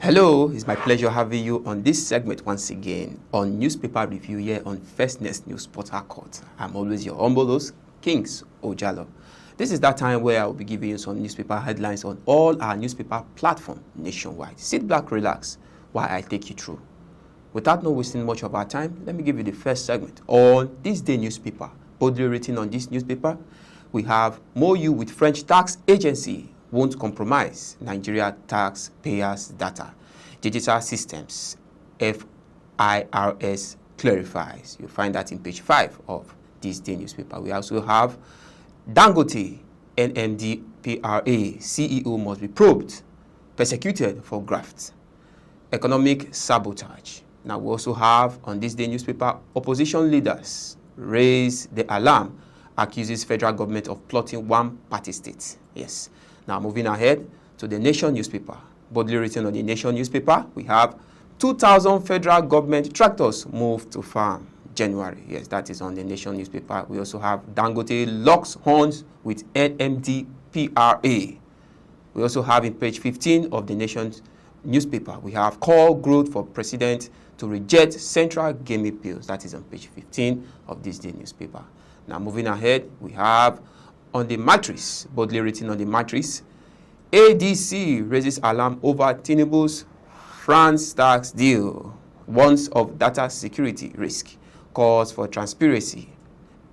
Hello, it's my pleasure having you on this segment once again on Newspaper Review here on First Next News Port Harcourt. I'm always your humble host, Kings Ojalo. This is that time where I will be giving you some newspaper headlines on all our newspaper platforms nationwide. Sit back, relax, while I take you through. Without not wasting much of our time, let me give you the first segment on this day newspaper. Boldly written on this newspaper, we have MOU with French tax agency won't compromise Nigeria taxpayers' data. Digital systems, FIRS clarifies. You'll find that in page 5 of this day newspaper. We also have Dangote, NMDPRA, CEO must be probed, persecuted for graft. Economic sabotage. Now we also have on this day newspaper, opposition leaders raise the alarm, accuses federal government of plotting one-party state. Yes. Now moving ahead to the Nation newspaper. Boldly written on the Nation newspaper, we have 2,000 federal government tractors moved to farm. January. Yes, that is on the Nation newspaper. We also have Dangote locks horns with NMDPRA. We also have in page 15 of the Nation newspaper, we have call growth for president to reject central gaming bills. That is on page 15 of this day newspaper. Now moving ahead, we have on the matrix, boldly written on the matrix, ADC raises alarm over Tinubu's France tax deal, warns of data security risk, calls for transparency.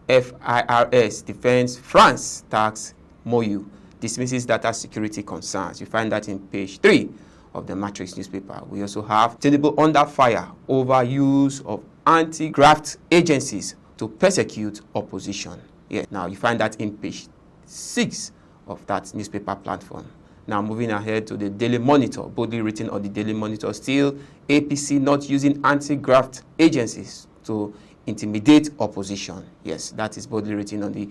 FIRS defends France tax MOU, dismisses data security concerns. You find that in page 3 of the matrix newspaper. We also have Tinubu under fire over use of anti-graft agencies to persecute opposition. Yeah. Now you find that in page 6 of that newspaper platform. Now moving ahead to the Daily Monitor, boldly written on the Daily Monitor, still APC not using anti-graft agencies to intimidate opposition. Yes, that is boldly written on the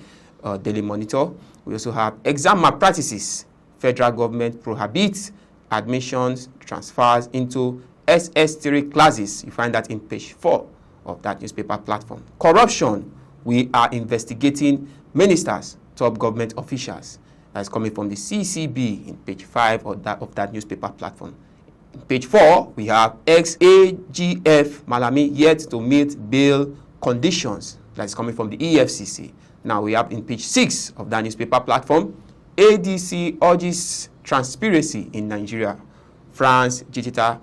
Daily Monitor. We also have exam malpractices. Federal government prohibits admissions, transfers into SS3 classes. You find that in page 4 of that newspaper platform. Corruption. We are investigating ministers, top government officials. That's coming from the CCB in page 5 of that newspaper platform. In page 4, we have ex-AGF Malami yet to meet bail conditions. That's coming from the EFCC. Now we have in page 6 of that newspaper platform, ADC urges transparency in Nigeria, France digital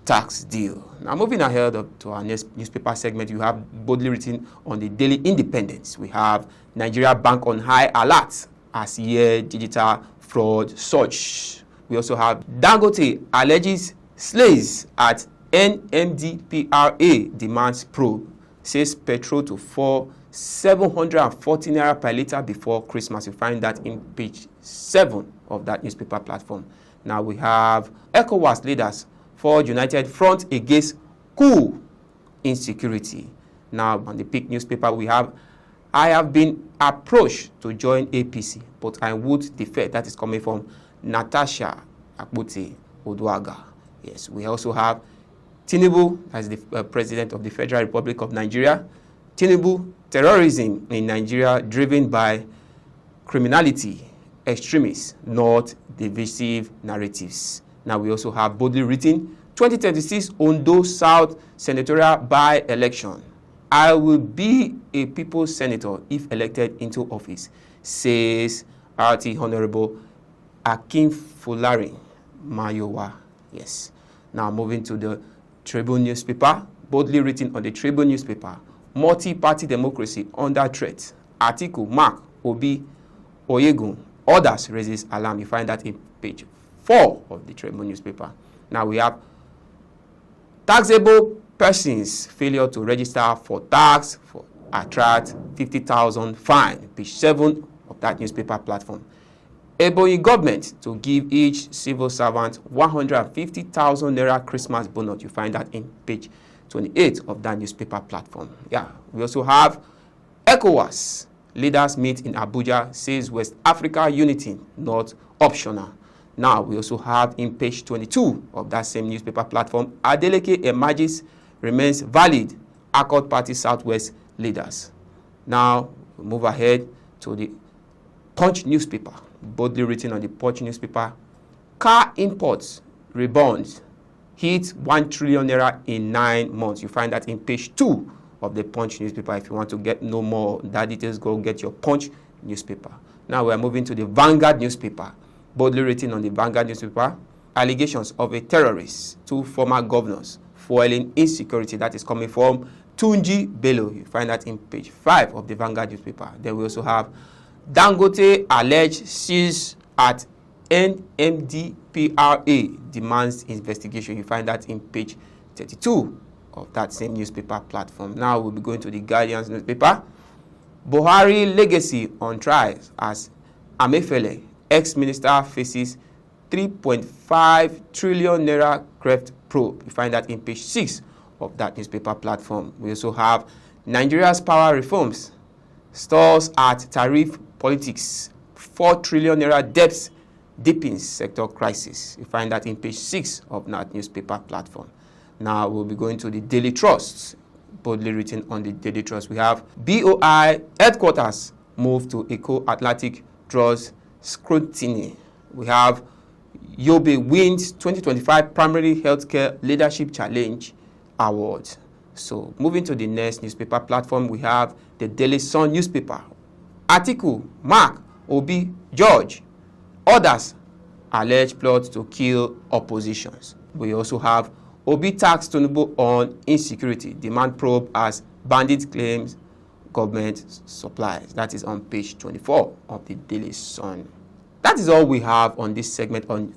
tax deal. Now moving ahead to our next newspaper segment, you have boldly written on the Daily Independence. We have Nigeria Bank on high alert as year digital fraud surge. We also have Dangote alleges slays at NMDPRA demands probe, says petrol to fall 740 naira per litre before Christmas. You find that in page 7 of that newspaper platform. Now we have ECOWAS leaders for united front against coup insecurity. Now on the Peak newspaper, we have I have been approached to join APC, but I would defer. That is coming from Natasha Akbuti Oduaga. Yes, we also have Tinubu as the president of the Federal Republic of Nigeria. Tinubu, terrorism in Nigeria driven by criminality, extremists, not divisive narratives. Now we also have boldly written 2026 Ondo South senatorial by-election. I will be a people's senator if elected into office, says RT Honorable Akin Fulari Mayowa. Yes. Now moving to the Tribune newspaper, boldly written on the Tribune newspaper, multi-party democracy under threat. Atiku, Mark, Obi, Oyegun, others raises alarm. You find that in page 4 of the Tribune newspaper. Now we have taxable persons failure to register for tax for attract 50,000 fine. Page 7 of that newspaper platform. Ebonyi government to give each civil servant 150,000 naira Christmas bonus. You find that in page 28 of that newspaper platform. Yeah, we also have ECOWAS leaders meet in Abuja, says West Africa unity not optional. Now we also have in page 22 of that same newspaper platform, Adeleke emerges remains valid, Accord Party Southwest leaders. Now we move ahead to the Punch newspaper, boldly written on the Punch newspaper. Car imports rebound hit 1 trillion naira in 9 months. You find that in page 2 of the Punch newspaper. If you want to get no more that details, go get your Punch newspaper. Now we are moving to the Vanguard newspaper. Boldly written on the Vanguard newspaper, allegations of a terrorist, 2 former governors fueling insecurity. That is coming from Turji, Bello. You find that in page 5 of the Vanguard newspaper. Then we also have Dangote alleged seize at NMDPRA demands investigation. You find that in page 32 of that same newspaper platform. Now we'll be going to the Guardian's newspaper. Buhari legacy on trial as Amefele, ex-minister, faces 3.5 trillion naira theft probe. You find that in page 6 of that newspaper platform. We also have Nigeria's power reforms, stalls at tariff politics, 4 trillion naira debts deepens sector crisis. You find that in page 6 of that newspaper platform. Now we'll be going to the Daily Trust. Boldly written on the Daily Trust, we have BOI headquarters move to Eco Atlantic draws scrutiny. We have Yobe wins 2025 Primary Healthcare Leadership Challenge Award. So moving to the next newspaper platform, we have the Daily Sun newspaper. Article, Mark, Obi, George, others alleged plot to kill oppositions. We also have Obi tax Tinubu on insecurity, demand probe as bandit claims government supplies. That is on page 24 of the Daily Sun. That is all we have on this segment on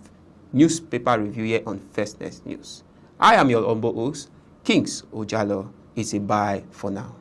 newspaper review here on First News. I am your humble host, Kings Ojalo. It's a bye for now.